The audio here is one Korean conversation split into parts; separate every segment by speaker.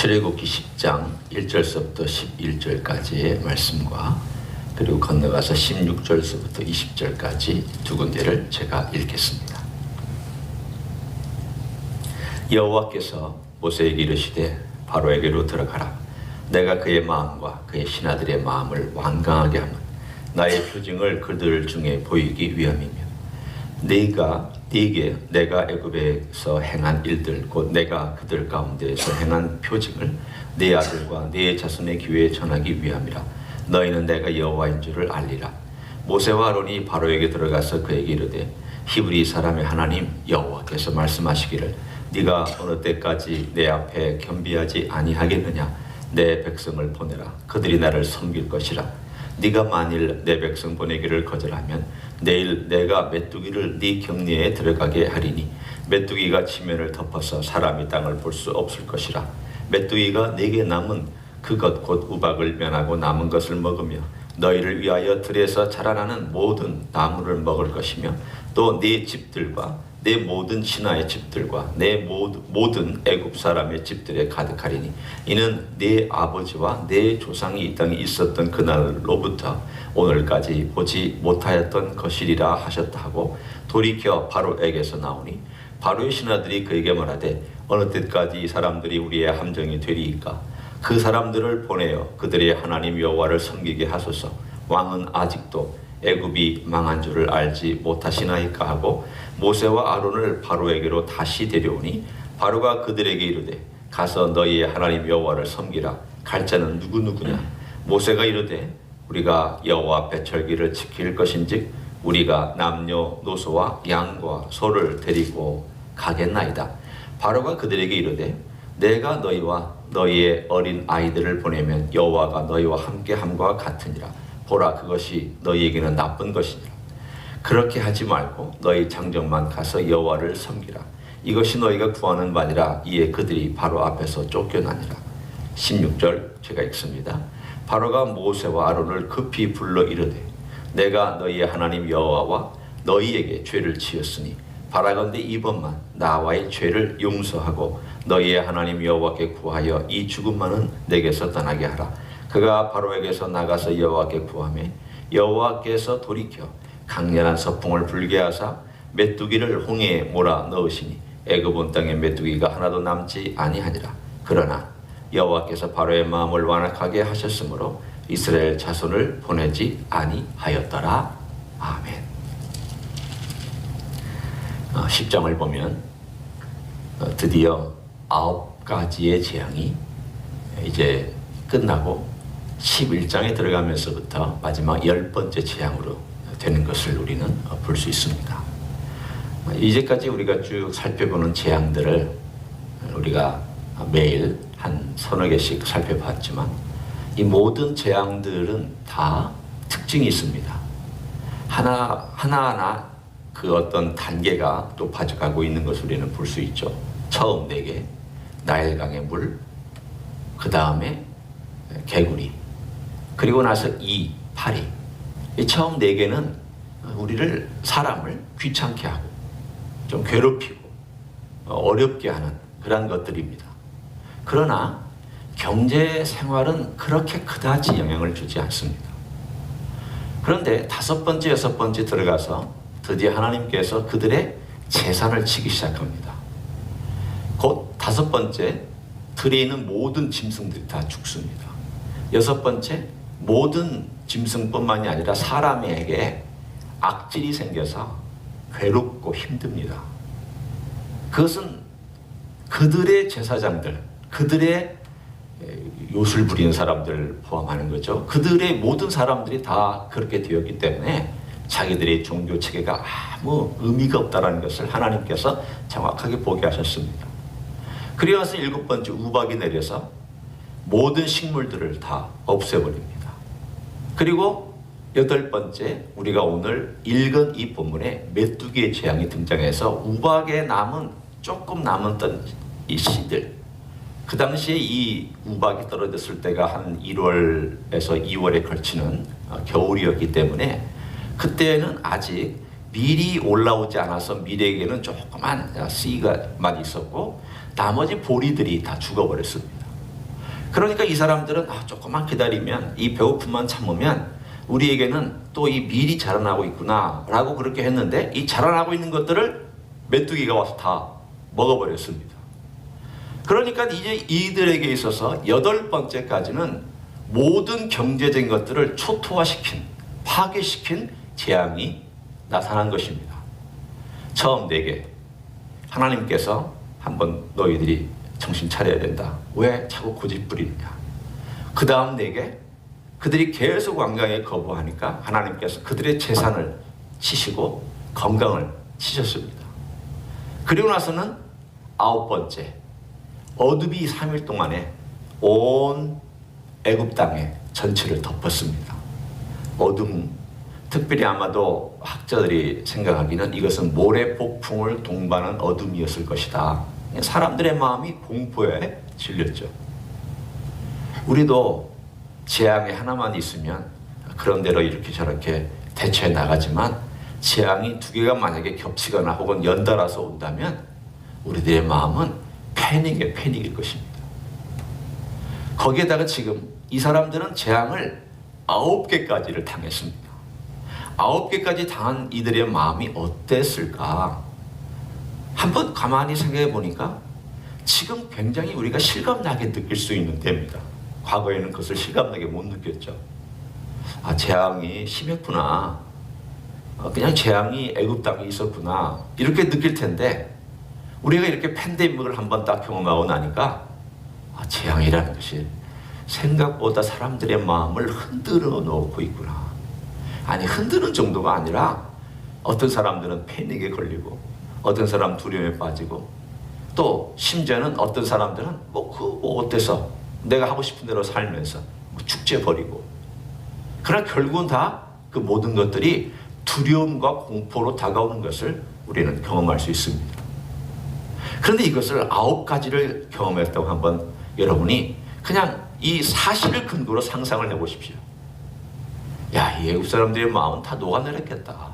Speaker 1: 출애굽기 10장 1절서부터 11절까지의 말씀과 그리고 건너가서 16절서부터 20절까지 두 군데를 제가 읽겠습니다. 여호와께서 모세에게 이르시되 바로에게로 들어가라. 내가 그의 마음과 그의 신하들의 마음을 완강하게 하면 나의 표징을 그들 중에 보이기 위함이며 네게 내가 애굽에서 행한 일들 곧 내가 그들 가운데에서 행한 표징을 네 아들과 네 자손의 귀에 전하기 위함이라. 너희는 내가 여호와인 줄을 알리라. 모세와 아론이 바로에게 들어가서 그에게 이르되 히브리 사람의 하나님 여호와께서 말씀하시기를 네가 어느 때까지 내 앞에 겸비하지 아니하겠느냐. 내 백성을 보내라. 그들이 나를 섬길 것이라. 네가 만일 내 백성 보내기를 거절하면 내일 내가 메뚜기를 네 경내에 들어가게 하리니 메뚜기가 지면을 덮어서 사람이 땅을 볼 수 없을 것이라. 메뚜기가 네게 남은 그것 곧 우박을 면하고 남은 것을 먹으며 너희를 위하여 들에서 자라나는 모든 나무를 먹을 것이며 또 네 집들과 내 모든 신하의 집들과 내 모든 애굽 사람의 집들에 가득하리니 이는 네 아버지와 네 조상이 이 땅에 있었던 그날로부터 오늘까지 보지 못하였던 것이리라 하셨다 하고 돌이켜 바로에게서 나오니 바로의 신하들이 그에게 말하되 어느 때까지 이 사람들이 우리의 함정이 되리이까. 그 사람들을 보내어 그들의 하나님 여호와를 섬기게 하소서. 왕은 아직도 애굽이 망한 줄을 알지 못하시나이까 하고 모세와 아론을 바로에게로 다시 데려오니 바로가 그들에게 이르되 가서 너희의 하나님 여호와를 섬기라. 갈 자는 누구냐. 모세가 이르되 우리가 여호와 앞에 절기를 지킬 것인즉 우리가 남녀노소와 양과 소를 데리고 가겠나이다. 바로가 그들에게 이르되 내가 너희와 너희의 어린 아이들을 보내면 여호와가 너희와 함께함과 같으니라. 보라, 그것이 너희에게는 나쁜 것이니라. 그렇게 하지 말고 너희 장정만 가서 여호와를 섬기라. 이것이 너희가 구하는 바니라. 이에 그들이 바로 앞에서 쫓겨나니라. 16절 제가 읽습니다. 바로가 모세와 아론을 급히 불러 이르되 내가 너희의 하나님 여호와와 너희에게 죄를 지었으니 바라건대 이번만 나와의 죄를 용서하고 너희의 하나님 여호와께 구하여 이 죽음만은 내게서 떠나게 하라. 그가 바로에게서 나가서 여호와께 구하매 여호와께서 돌이켜 강렬한 서풍을 불게 하사 메뚜기를 홍해에 몰아 넣으시니 애굽 온 땅에 메뚜기가 하나도 남지 아니하니라. 그러나 여호와께서 바로의 마음을 완악하게 하셨으므로 이스라엘 자손을 보내지 아니하였더라. 아멘. 10장을 보면 드디어 9가지의 재앙이 이제 끝나고 11장에 들어가면서부터 마지막 10번째 재앙으로 되는 것을 우리는 볼 수 있습니다. 이제까지 우리가 쭉 살펴보는 재앙들을 우리가 매일 한 서너 개씩 살펴봤지만 이 모든 재앙들은 다 특징이 있습니다. 하나하나 그 어떤 단계가 높아져가고 있는 것을 우리는 볼 수 있죠. 처음 4개, 나일강의 물, 그 다음에 개구리, 그리고 나서 2, 파리. 이 처음 4개는 우리를 사람을 귀찮게 하고 좀 괴롭히고 어렵게 하는 그런 것들입니다. 그러나 경제 생활은 그렇게 그다지 영향을 주지 않습니다. 그런데 5번째, 6번째 들어가서 드디어 하나님께서 그들의 재산을 치기 시작합니다. 곧 5번째, 들에 있는 모든 짐승들이 다 죽습니다. 6번째, 모든 짐승뿐만이 아니라 사람에게 악질이 생겨서 괴롭고 힘듭니다. 그것은 그들의 제사장들, 그들의 요술 부리는 사람들 포함하는 거죠. 그들의 모든 사람들이 다 그렇게 되었기 때문에 자기들의 종교 체계가 아무 의미가 없다는 것을 하나님께서 정확하게 보게 하셨습니다. 그리고서 7번째 우박이 내려서 모든 식물들을 다 없애버립니다. 그리고 8번째 우리가 오늘 읽은 이 본문에 메뚜기의 재앙이 등장해서 우박에 조금 남았던 이 씨들, 그 당시에 이 우박이 떨어졌을 때가 한 1월에서 2월에 걸치는 겨울이었기 때문에 그때는 아직 밀이 올라오지 않아서 밀에게는 조그만 씨가만 있었고 나머지 보리들이 다 죽어버렸습니다. 그러니까 이 사람들은 조금만 기다리면, 이 배고픔만 참으면 우리에게는 또 이 밀이 자라나고 있구나 라고 그렇게 했는데, 이 자라나고 있는 것들을 메뚜기가 와서 다 먹어버렸습니다. 그러니까 이제 이들에게 있어서 8번째까지는 모든 경제적인 것들을 초토화시킨, 파괴시킨 재앙이 나타난 것입니다. 처음 4개, 하나님께서 한번 너희들이 정신 차려야 된다. 왜 자꾸 고집부리느냐. 그 다음 4개, 그들이 계속 완강하게 거부하니까 하나님께서 그들의 재산을 치시고 건강을 치셨습니다. 그리고 나서는 9번째, 어둠이 3일 동안에 온 애굽 땅의 전체를 덮었습니다. 어둠, 특별히 아마도 학자들이 생각하기는 이것은 모래 폭풍을 동반한 어둠이었을 것이다. 사람들의 마음이 공포에 질렸죠. 우리도 재앙이 하나만 있으면 그런 대로 이렇게 저렇게 대처해 나가지만, 재앙이 2개가 만약에 겹치거나 혹은 연달아서 온다면 우리들의 마음은 패닉일 것입니다. 거기에다가 지금 이 사람들은 재앙을 9개까지를 당했습니다. 9개까지 당한 이들의 마음이 어땠을까? 한번 가만히 생각해 보니까 지금 굉장히 우리가 실감나게 느낄 수 있는 때입니다. 과거에는 그것을 실감나게 못 느꼈죠. 재앙이 심했구나. 그냥 재앙이 애굽 땅에 있었구나. 이렇게 느낄 텐데, 우리가 이렇게 팬데믹을 한번 딱 경험하고 나니까 재앙이라는 것이 생각보다 사람들의 마음을 흔들어 놓고 있구나. 아니, 흔드는 정도가 아니라 어떤 사람들은 패닉에 걸리고, 어떤 사람 두려움에 빠지고, 또 심지어는 어떤 사람들은 어때서 내가 하고 싶은 대로 살면서 축제 벌이고. 그러나 결국은 다 그 모든 것들이 두려움과 공포로 다가오는 것을 우리는 경험할 수 있습니다. 그런데 이것을 9가지를 경험했다고 한번 여러분이 그냥 이 사실을 근거로 상상을 해보십시오. 야, 이 애국 사람들의 마음은 다 녹아내렸겠다.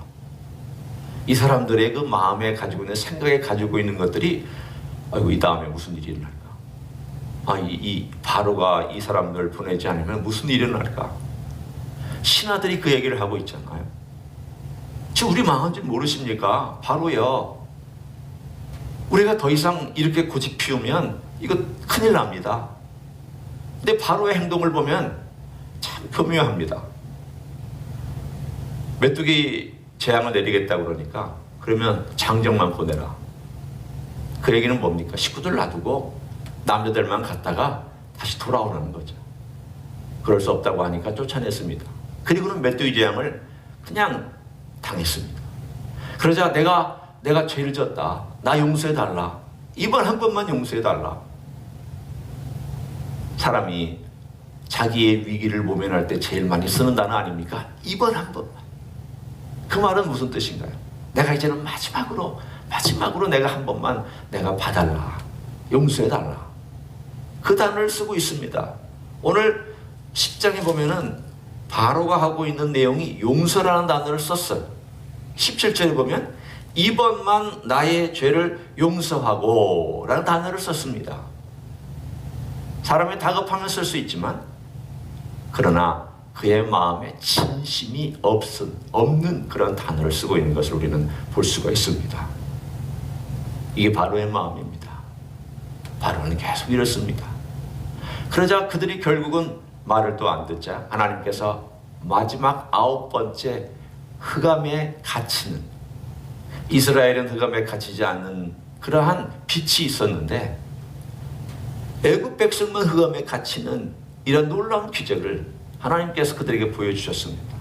Speaker 1: 이 사람들의 그 마음에 가지고 있는, 생각에 가지고 있는 것들이, 아이고, 이 다음에 무슨 일이 일어날까? 이 바로가 이 사람들을 보내지 않으면 무슨 일이 일어날까? 신하들이 그 얘기를 하고 있잖아요. 지금 우리 망한 줄 모르십니까? 바로요, 우리가 더 이상 이렇게 고집 피우면 이거 큰일 납니다. 근데 바로의 행동을 보면 참 교묘합니다. 메뚜기 재앙을 내리겠다고 그러니까, 그러면 장정만 보내라. 그 얘기는 뭡니까? 식구들 놔두고 남자들만 갔다가 다시 돌아오라는 거죠. 그럴 수 없다고 하니까 쫓아냈습니다. 그리고는 메뚜기 재앙을 그냥 당했습니다. 그러자 내가 죄를 졌다. 나 용서해달라. 이번 한 번만 용서해달라. 사람이 자기의 위기를 모면할 때 제일 많이 쓰는 단어 아닙니까? 이번 한 번만. 그 말은 무슨 뜻인가요? 내가 이제는 마지막으로 내가 한 번만 내가 봐달라. 용서해달라. 그 단어를 쓰고 있습니다. 오늘 10장에 보면은 바로가 하고 있는 내용이 용서라는 단어를 썼어요. 17절에 보면 이번만 나의 죄를 용서하고 라는 단어를 썼습니다. 사람이 다급하면 쓸 수 있지만, 그러나 그의 마음에 진심이 없는 그런 단어를 쓰고 있는 것을 우리는 볼 수가 있습니다. 이게 바로의 마음입니다. 바로는 계속 이렇습니다. 그러자 그들이 결국은 말을 또 안 듣자 하나님께서 마지막 9번째 흑암에 갇히는, 이스라엘은 흑암에 갇히지 않는 그러한 빛이 있었는데 애굽 백성만 흑암에 갇히는 이런 놀라운 기적을 하나님께서 그들에게 보여주셨습니다.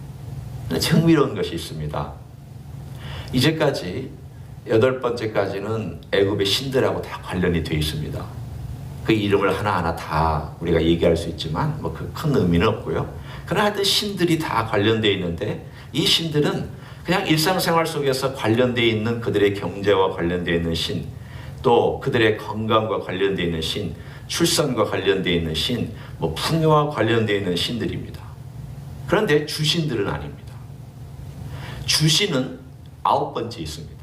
Speaker 1: 그런데 흥미로운 것이 있습니다. 이제까지 8번째까지는 애굽의 신들하고 다 관련이 되어 있습니다. 그 이름을 하나하나 다 우리가 얘기할 수 있지만 그 큰 의미는 없고요. 그러나 하여튼 신들이 다 관련되어 있는데, 이 신들은 그냥 일상생활 속에서 관련되어 있는 그들의 경제와 관련되어 있는 신, 또 그들의 건강과 관련되어 있는 신, 출산과 관련되어 있는 신, 풍요와 관련되어 있는 신들입니다. 그런데 주신들은 아닙니다. 주신은 9번째 있습니다.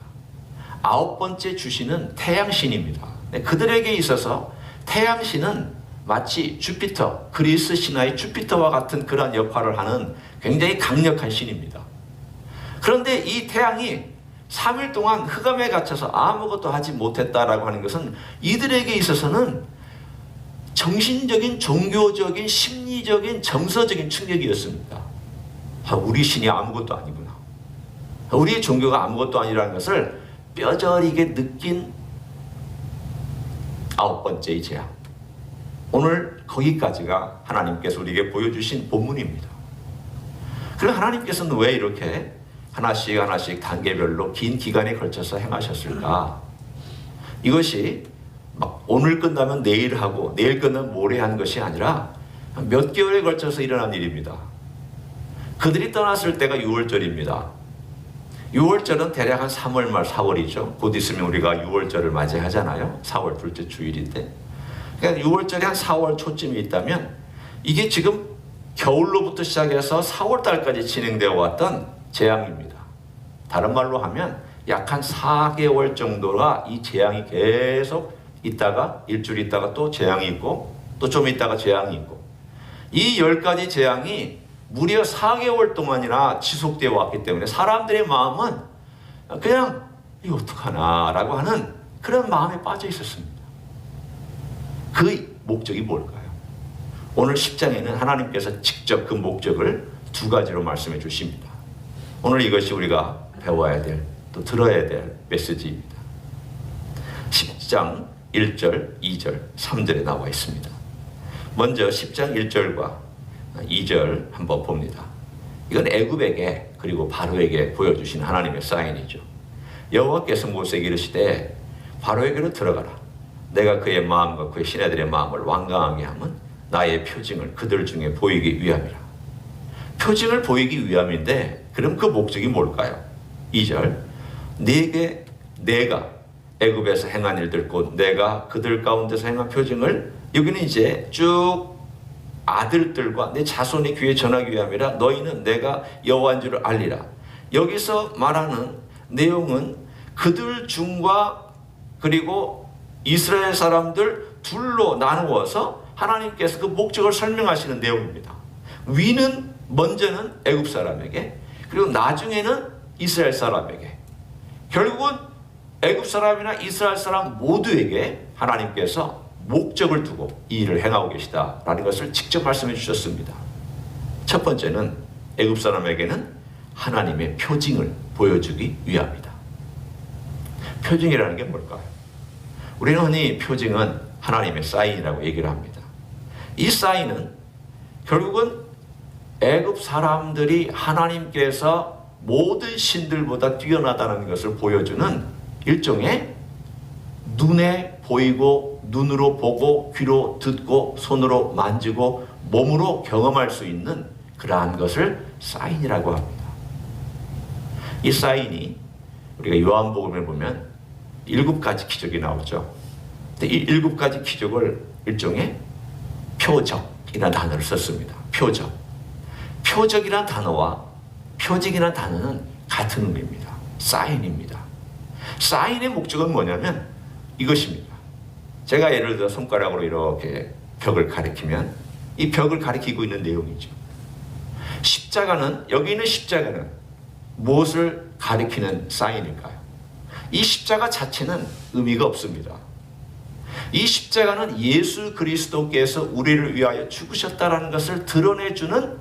Speaker 1: 9번째 주신은 태양신입니다. 그들에게 있어서 태양신은 마치 주피터, 그리스 신화의 주피터와 같은 그런 역할을 하는 굉장히 강력한 신입니다. 그런데 이 태양이 3일 동안 흑암에 갇혀서 아무것도 하지 못했다라고 하는 것은 이들에게 있어서는 정신적인, 종교적인, 심리적인, 정서적인 충격이었습니다. 우리 신이 아무것도 아니구나. 우리의 종교가 아무것도 아니라는 것을 뼈저리게 느낀 9번째의 재앙. 오늘 거기까지가 하나님께서 우리에게 보여주신 본문입니다. 그럼 하나님께서는 왜 이렇게 하나씩 하나씩 단계별로 긴 기간에 걸쳐서 행하셨을까? 이것이 막 오늘 끝나면 내일 하고 내일 끝나면 모레 하는 것이 아니라 몇 개월에 걸쳐서 일어난 일입니다. 그들이 떠났을 때가 6월절입니다. 6월절은 대략 한 3월 말 4월이죠. 곧 있으면 우리가 6월절을 맞이하잖아요. 4월 둘째 주일인데. 그러니까 6월절이 한 4월 초쯤에 있다면 이게 지금 겨울로부터 시작해서 4월달까지 진행되어 왔던 재앙입니다. 다른 말로 하면 약 한 4개월 정도가 이 재앙이 계속 있다가 일주일 있다가 또 재앙이 있고 또 좀 있다가 재앙이 있고 이 10가지 재앙이 무려 4개월 동안이나 지속되어 왔기 때문에 사람들의 마음은 그냥 이거 어떡하나 라고 하는 그런 마음에 빠져 있었습니다. 그 목적이 뭘까요? 오늘 10장에는 하나님께서 직접 그 목적을 2가지로 말씀해 주십니다. 오늘 이것이 우리가 배워야 될, 또 들어야 될 메시지입니다. 10장 1절, 2절, 3절에 나와 있습니다. 먼저 10장 1절과 2절 한번 봅니다. 이건 애굽에게 그리고 바로에게 보여주신 하나님의 사인이죠. 여호와께서 모세에게 이르시되 바로에게로 들어가라. 내가 그의 마음과 그의 시내들의 마음을 완강하게 함은 나의 표징을 그들 중에 보이기 위함이라. 표징을 보이기 위함인데 그럼 그 목적이 뭘까요? 2절 네게 내가 애굽에서 행한 일들 곧 내가 그들 가운데서 행한 표징을 여기는 이제 쭉 아들들과 내 자손의 귀에 전하기 위함이라 너희는 내가 여호와인 줄을 알리라. 여기서 말하는 내용은 그들 중과 그리고 이스라엘 사람들 둘로 나누어서 하나님께서 그 목적을 설명하시는 내용입니다. 위는 먼저는 애굽 사람에게 그리고 나중에는 이스라엘 사람에게 결국은 애굽 사람이나 이스라엘 사람 모두에게 하나님께서 목적을 두고 이 일을 행하고 계시다라는 것을 직접 말씀해 주셨습니다. 첫 번째는 애굽 사람에게는 하나님의 표징을 보여주기 위함이다. 표징이라는 게 뭘까요? 우리는 흔히 표징은 하나님의 사인이라고 얘기를 합니다. 이 사인은 결국은 애굽 사람들이 하나님께서 모든 신들보다 뛰어나다는 것을 보여주는 일종의 눈에 보이고 눈으로 보고 귀로 듣고 손으로 만지고 몸으로 경험할 수 있는 그러한 것을 사인이라고 합니다. 이 사인이 우리가 요한복음에 보면 7가지 기적이 나오죠. 근데 이 7가지 기적을 일종의 표적이라는 단어를 썼습니다. 표적. 표적이라는 단어와 표징이라는 단어는 같은 의미입니다. 사인입니다. 사인의 목적은 뭐냐면 이것입니다. 제가 예를 들어 손가락으로 이렇게 벽을 가리키면 이 벽을 가리키고 있는 내용이죠. 십자가는 여기 있는 십자가는 무엇을 가리키는 사인일까요? 이 십자가 자체는 의미가 없습니다. 이 십자가는 예수 그리스도께서 우리를 위하여 죽으셨다라는 것을 드러내주는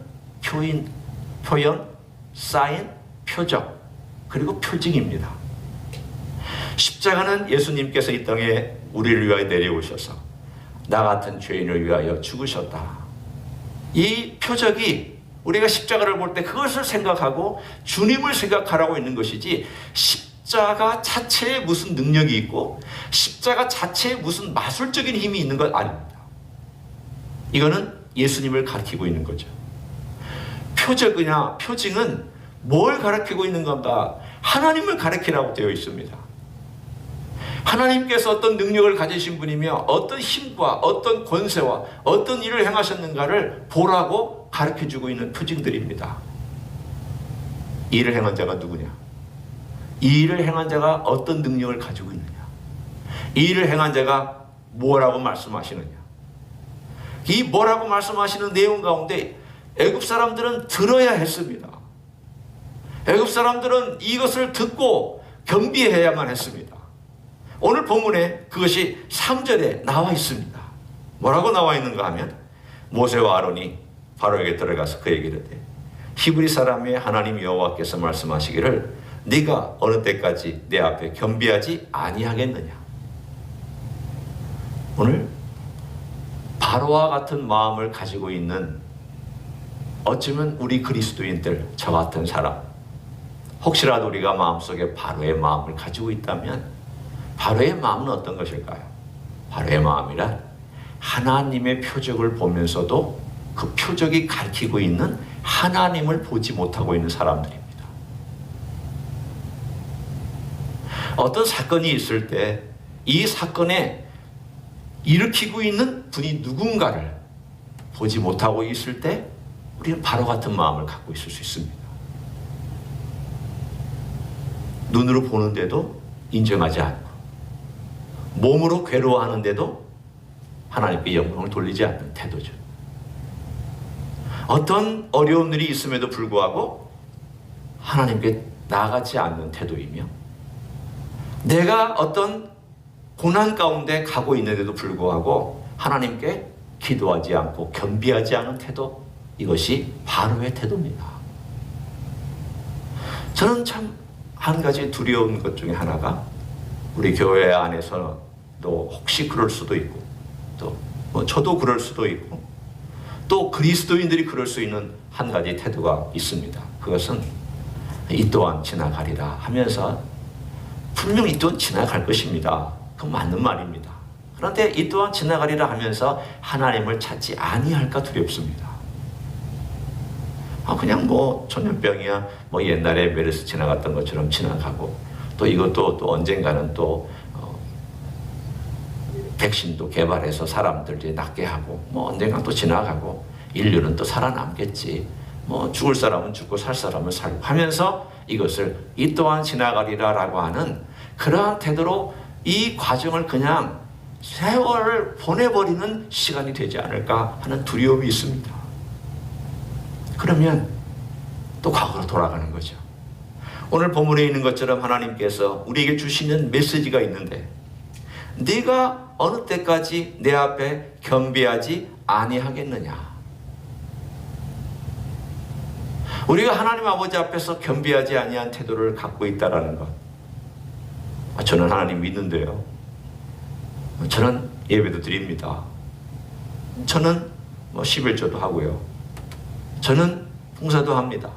Speaker 1: 표현, 사인, 표적, 그리고 표징입니다. 십자가는 예수님께서 이 땅에 우리를 위하여 내려오셔서 나 같은 죄인을 위하여 죽으셨다. 이 표적이 우리가 십자가를 볼 때 그것을 생각하고 주님을 생각하라고 있는 것이지 십자가 자체에 무슨 능력이 있고 십자가 자체에 무슨 마술적인 힘이 있는 것 아닙니다. 이거는 예수님을 가리키고 있는 거죠. 표적이나 표징은 뭘 가리키고 있는 건가? 하나님을 가리키라고 되어 있습니다. 하나님께서 어떤 능력을 가지신 분이며 어떤 힘과 어떤 권세와 어떤 일을 행하셨는가를 보라고 가르쳐주고 있는 표징들입니다. 이 일을 행한 자가 누구냐? 이 일을 행한 자가 어떤 능력을 가지고 있느냐? 이 일을 행한 자가 뭐라고 말씀하시느냐? 이 뭐라고 말씀하시는 내용 가운데 애굽 사람들은 들어야 했습니다. 애굽 사람들은 이것을 듣고 겸비해야만 했습니다. 오늘 본문에 그것이 3절에 나와 있습니다. 뭐라고 나와 있는가 하면 모세와 아론이 바로에게 들어가서 그에게 이르되 히브리 사람의 하나님 여호와께서 말씀하시기를 네가 어느 때까지 내 앞에 겸비하지 아니하겠느냐. 오늘 바로와 같은 마음을 가지고 있는 어쩌면 우리 그리스도인들, 저 같은 사람, 혹시라도 우리가 마음속에 바로의 마음을 가지고 있다면 바로의 마음은 어떤 것일까요? 바로의 마음이란 하나님의 표적을 보면서도 그 표적이 가리키고 있는 하나님을 보지 못하고 있는 사람들입니다. 어떤 사건이 있을 때 이 사건에 일으키고 있는 분이 누군가를 보지 못하고 있을 때 우리는 바로 같은 마음을 갖고 있을 수 있습니다. 눈으로 보는데도 인정하지 않고 몸으로 괴로워하는데도 하나님께 영광을 돌리지 않는 태도죠. 어떤 어려운 일이 있음에도 불구하고 하나님께 나아가지 않는 태도이며 내가 어떤 고난 가운데 가고 있는데도 불구하고 하나님께 기도하지 않고 겸비하지 않은 태도, 이것이 바로의 태도입니다. 저는 참 한 가지 두려운 것 중에 하나가 우리 교회 안에서도 혹시 그럴 수도 있고 또 저도 그럴 수도 있고 또 그리스도인들이 그럴 수 있는 한 가지 태도가 있습니다. 그것은 이 또한 지나가리라 하면서 분명히 이 또한 지나갈 것입니다. 그건 맞는 말입니다. 그런데 이 또한 지나가리라 하면서 하나님을 찾지 아니할까 두렵습니다. 그냥 전염병이야 옛날에 메르스 지나갔던 것처럼 지나가고 또 이것도 또 언젠가는 또 백신도 개발해서 사람들 이제 낫게 하고 언젠가 또 지나가고 인류는 또 살아남겠지. 죽을 사람은 죽고 살 사람은 살고 하면서 이것을 이 또한 지나가리라라고 하는 그러한 태도로 이 과정을 그냥 세월을 보내버리는 시간이 되지 않을까 하는 두려움이 있습니다. 그러면 또 과거로 돌아가는 거죠. 오늘 본문에 있는 것처럼 하나님께서 우리에게 주시는 메시지가 있는데 네가 어느 때까지 내 앞에 겸비하지 아니하겠느냐. 우리가 하나님 아버지 앞에서 겸비하지 아니한 태도를 갖고 있다라는 것. 저는 하나님 믿는데요. 저는 예배도 드립니다. 저는 11조도 하고요. 저는 봉사도 합니다.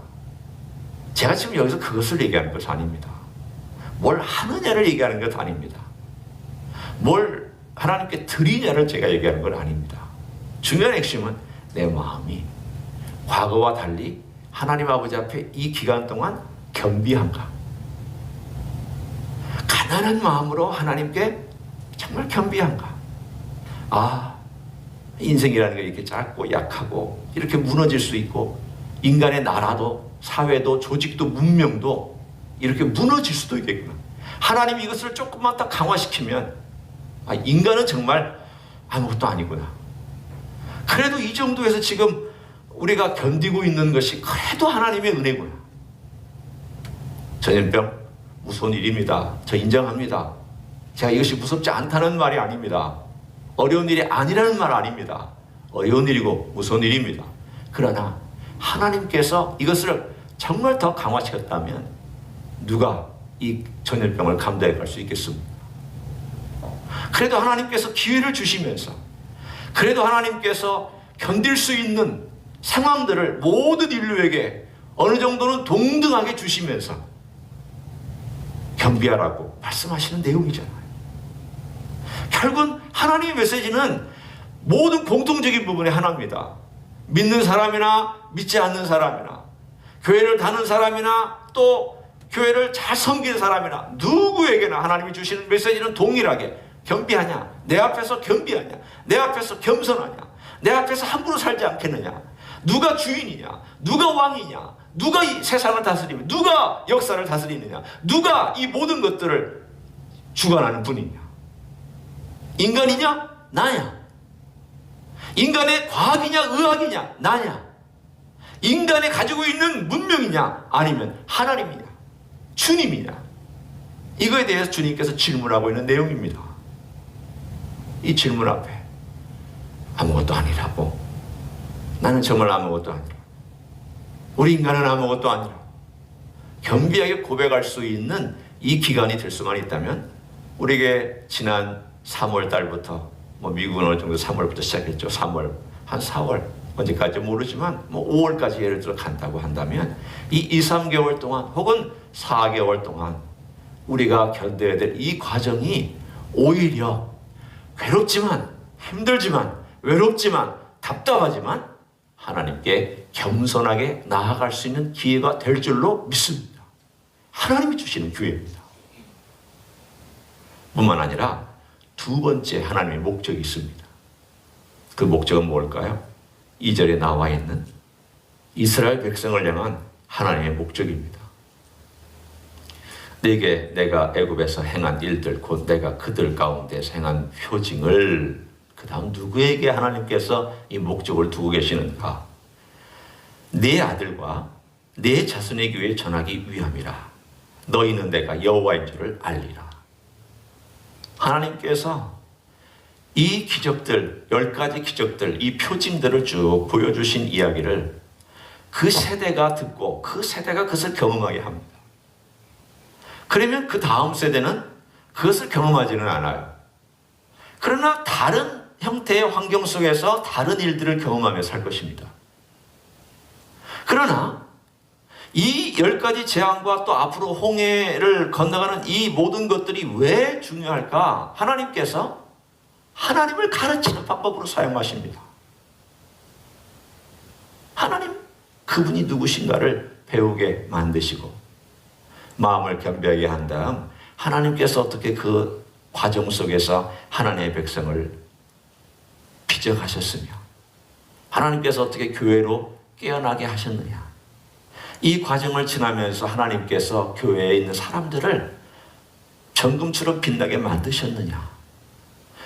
Speaker 1: 제가 지금 여기서 그것을 얘기하는 것이 아닙니다. 뭘 하느냐를 얘기하는 것 아닙니다. 뭘 하나님께 드리냐를 제가 얘기하는 건 아닙니다. 중요한 핵심은 내 마음이 과거와 달리 하나님 아버지 앞에 이 기간 동안 겸비한가. 가난한 마음으로 하나님께 정말 겸비한가. 인생이라는 게 이렇게 짧고 약하고 이렇게 무너질 수 있고 인간의 나라도 사회도 조직도 문명도 이렇게 무너질 수도 있겠구나. 하나님이 이것을 조금만 더 강화시키면 인간은 정말 아무것도 아니구나. 그래도 이 정도에서 지금 우리가 견디고 있는 것이 그래도 하나님의 은혜구나. 전염병 무서운 일입니다. 저 인정합니다. 제가 이것이 무섭지 않다는 말이 아닙니다. 어려운 일이 아니라는 말 아닙니다. 어려운 일이고 무서운 일입니다. 그러나 하나님께서 이것을 정말 더 강화시켰다면 누가 이 전염병을 감당해 갈 수 있겠습니까? 그래도 하나님께서 기회를 주시면서 그래도 하나님께서 견딜 수 있는 상황들을 모든 인류에게 어느 정도는 동등하게 주시면서 겸비하라고 말씀하시는 내용이잖아요. 결국은 하나님의 메시지는 모든 공통적인 부분이 하나입니다. 믿는 사람이나 믿지 않는 사람이나 교회를 다는 사람이나 또 교회를 잘 섬기는 사람이나 누구에게나 하나님이 주시는 메시지는 동일하게 겸비하냐, 내 앞에서 겸비하냐, 내 앞에서 겸손하냐, 내 앞에서 함부로 살지 않겠느냐, 누가 주인이냐, 누가 왕이냐, 누가 이 세상을 다스리며 누가 역사를 다스리느냐, 누가 이 모든 것들을 주관하는 분이냐, 인간이냐 나야. 인간의 과학이냐 의학이냐 나냐, 인간이 가지고 있는 문명이냐 아니면 하나님이냐 주님이냐, 이거에 대해서 주님께서 질문하고 있는 내용입니다. 이 질문 앞에 아무것도 아니라고, 나는 정말 아무것도 아니라, 우리 인간은 아무것도 아니라 겸비하게 고백할 수 있는 이 기간이 될 수만 있다면, 우리에게 지난 3월 달부터, 미국은 어느 정도 3월부터 시작했죠. 3월, 한 4월, 언제까지 모르지만 5월까지 예를 들어 간다고 한다면, 이 2, 3개월 동안 혹은 4개월 동안 우리가 견뎌야 될 이 과정이 오히려 괴롭지만, 힘들지만, 외롭지만, 답답하지만 하나님께 겸손하게 나아갈 수 있는 기회가 될 줄로 믿습니다. 하나님이 주시는 기회입니다. 뿐만 아니라 두 번째 하나님의 목적이 있습니다. 그 목적은 뭘까요? 2절에 나와 있는 이스라엘 백성을 향한 하나님의 목적입니다. 네게 내가 애굽에서 행한 일들, 곧 내가 그들 가운데서 행한 표징을, 그 다음 누구에게 하나님께서 이 목적을 두고 계시는가? 네 아들과 네 자손의 교회에 전하기 위함이라. 너희는 내가 여호와인 줄을 알리라. 하나님께서 이 기적들, 10가지 기적들, 이 표징들을 쭉 보여주신 이야기를 그 세대가 듣고 그 세대가 그것을 경험하게 합니다. 그러면 그 다음 세대는 그것을 경험하지는 않아요. 그러나 다른 형태의 환경 속에서 다른 일들을 경험하며 살 것입니다. 그러나 이 10가지 재앙과 또 앞으로 홍해를 건너가는 이 모든 것들이 왜 중요할까? 하나님께서 하나님을 가르치는 방법으로 사용하십니다. 하나님, 그분이 누구신가를 배우게 만드시고 마음을 겸비하게 한 다음 하나님께서 어떻게 그 과정 속에서 하나님의 백성을 빚어가셨으며 하나님께서 어떻게 교회로 깨어나게 하셨느냐, 이 과정을 지나면서 하나님께서 교회에 있는 사람들을 정금처럼 빛나게 만드셨느냐,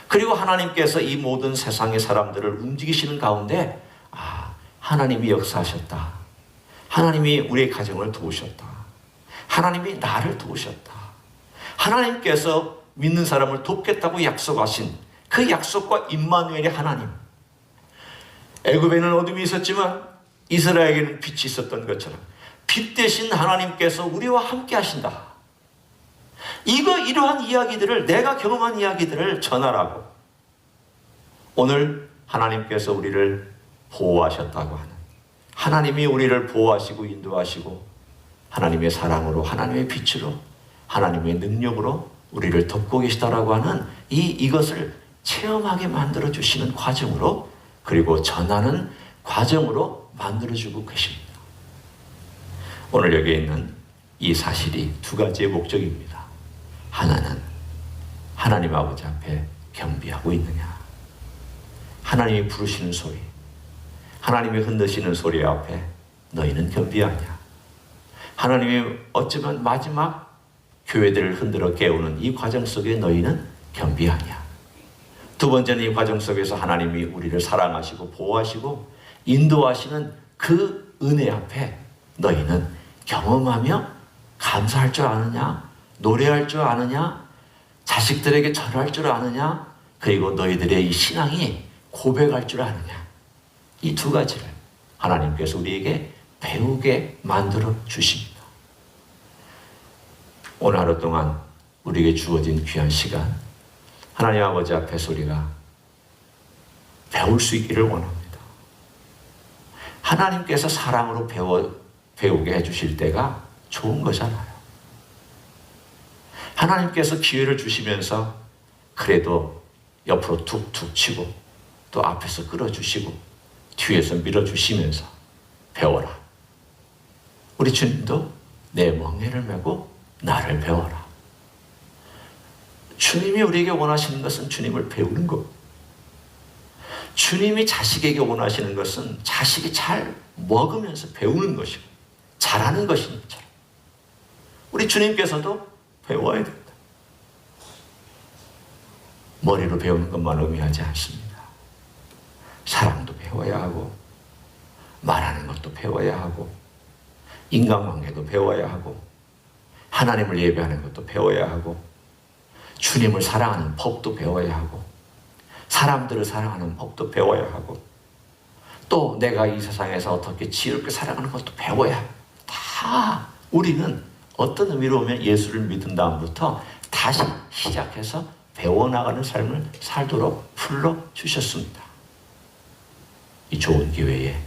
Speaker 1: 그리고 하나님께서 이 모든 세상의 사람들을 움직이시는 가운데 하나님이 역사하셨다, 하나님이 우리의 가정을 도우셨다, 하나님이 나를 도우셨다, 하나님께서 믿는 사람을 돕겠다고 약속하신 그 약속과 임마누엘의 하나님, 애굽에는 어둠이 있었지만 이스라엘에게는 빛이 있었던 것처럼 빛 대신 하나님께서 우리와 함께 하신다. 이러한 이야기들을, 내가 경험한 이야기들을 전하라고 오늘 하나님께서 우리를 보호하셨다고 하는, 하나님이 우리를 보호하시고 인도하시고 하나님의 사랑으로, 하나님의 빛으로, 하나님의 능력으로 우리를 덮고 계시다라고 하는 이것을 체험하게 만들어주시는 과정으로, 그리고 전하는 과정으로 만들어주고 계십니다. 오늘 여기에 있는 이 사실이 두 가지의 목적입니다. 하나는 하나님 아버지 앞에 겸비하고 있느냐, 하나님이 부르시는 소리, 하나님이 흔드시는 소리 앞에 너희는 겸비하냐, 하나님이 어쩌면 마지막 교회들을 흔들어 깨우는 이 과정 속에 너희는 겸비하냐. 두 번째는 이 과정 속에서 하나님이 우리를 사랑하시고 보호하시고 인도하시는 그 은혜 앞에 너희는 경험하며 감사할 줄 아느냐, 노래할 줄 아느냐, 자식들에게 절할 줄 아느냐, 그리고 너희들의 이 신앙이 고백할 줄 아느냐. 이 두 가지를 하나님께서 우리에게 배우게 만들어 주십니다. 오늘 하루 동안 우리에게 주어진 귀한 시간, 하나님 아버지 앞에서 우리가 배울 수 있기를 원합니다. 하나님께서 사랑으로 배우게 해주실 때가 좋은 거잖아요. 하나님께서 기회를 주시면서 그래도 옆으로 툭툭 치고 또 앞에서 끌어주시고 뒤에서 밀어주시면서 배워라. 우리 주님도 내 멍에를 메고 나를 배워라. 주님이 우리에게 원하시는 것은 주님을 배우는 것. 주님이 자식에게 원하시는 것은 자식이 잘 먹으면서 배우는 것이고 잘하는 것이니까 우리 주님께서도 배워야 됩니다. 머리로 배우는 것만 의미하지 않습니다. 배워야 하고, 말하는 것도 배워야 하고, 인간관계도 배워야 하고, 하나님을 예배하는 것도 배워야 하고, 주님을 사랑하는 법도 배워야 하고, 사람들을 사랑하는 법도 배워야 하고, 또 내가 이 세상에서 어떻게 지혜롭게 살아가는 것도 배워야 하고, 다 우리는 어떤 의미로 보면 예수를 믿은 다음부터 다시 시작해서 배워나가는 삶을 살도록 불러주셨습니다. 이 좋은 기회에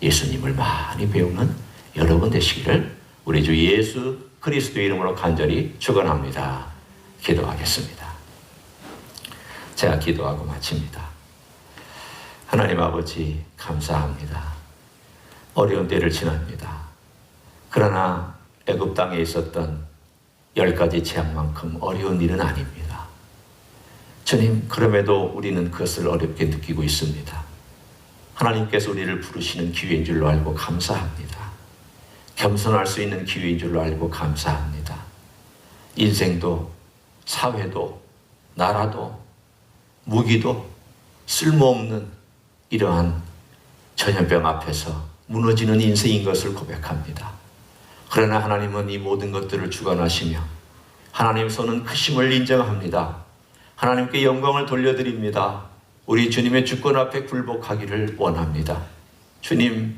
Speaker 1: 예수님을 많이 배우는 여러분 되시기를 우리 주 예수 그리스도의 이름으로 간절히 축원합니다. 기도하겠습니다. 제가 기도하고 마칩니다. 하나님 아버지 감사합니다. 어려운 때를 지납니다. 그러나 애굽 땅에 있었던 10가지 재앙만큼 어려운 일은 아닙니다. 주님, 그럼에도 우리는 그것을 어렵게 느끼고 있습니다. 하나님께서 우리를 부르시는 기회인 줄로 알고 감사합니다. 겸손할 수 있는 기회인 줄로 알고 감사합니다. 인생도 사회도 나라도 무기도 쓸모없는 이러한 전염병 앞에서 무너지는 인생인 것을 고백합니다. 그러나 하나님은 이 모든 것들을 주관하시며 하나님 손은 크심을 인정합니다. 하나님께 영광을 돌려드립니다. 우리 주님의 주권 앞에 굴복하기를 원합니다. 주님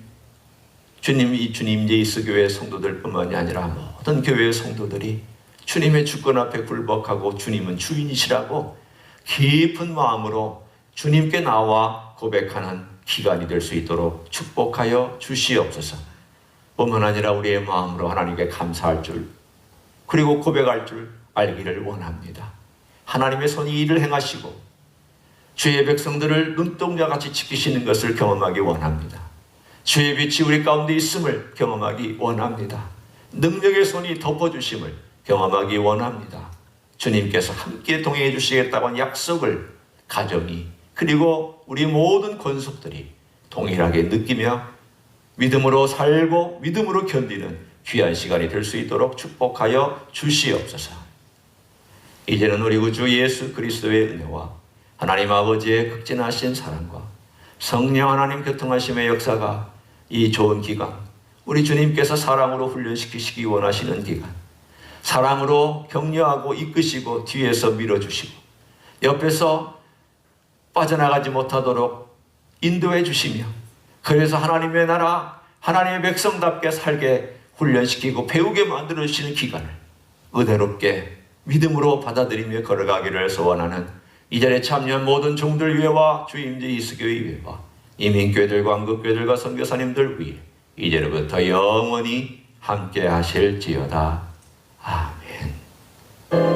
Speaker 1: 이 주님 예수교회 성도들뿐만이 아니라 모든 교회의 성도들이 주님의 주권 앞에 굴복하고 주님은 주인이시라고 깊은 마음으로 주님께 나와 고백하는 기간이 될 수 있도록 축복하여 주시옵소서. 뿐만 아니라 우리의 마음으로 하나님께 감사할 줄 그리고 고백할 줄 알기를 원합니다. 하나님의 손이 일을 행하시고 주의 백성들을 눈동자같이 지키시는 것을 경험하기 원합니다. 주의 빛이 우리 가운데 있음을 경험하기 원합니다. 능력의 손이 덮어주심을 경험하기 원합니다. 주님께서 함께 동행해 주시겠다고 한 약속을 가정이 그리고 우리 모든 권속들이 동일하게 느끼며 믿음으로 살고 믿음으로 견디는 귀한 시간이 될 수 있도록 축복하여 주시옵소서. 이제는 우리 구주 예수 그리스도의 은혜와 하나님 아버지의 극진하신 사랑과 성령 하나님 교통하심의 역사가 이 좋은 기간, 우리 주님께서 사랑으로 훈련시키시기 원하시는 기간, 사랑으로 격려하고 이끄시고 뒤에서 밀어주시고 옆에서 빠져나가지 못하도록 인도해 주시며 그래서 하나님의 나라, 하나님의 백성답게 살게 훈련시키고 배우게 만들어주시는 기간을 은혜롭게 믿음으로 받아들이며 걸어가기를 소원하는 이 자리에 참여한 모든 종들 위에와 주임제 이수교회 위에와 이민교회들과 한국교회들과 선교사님들 위에 이제로부터 영원히 함께 하실지어다. 아멘.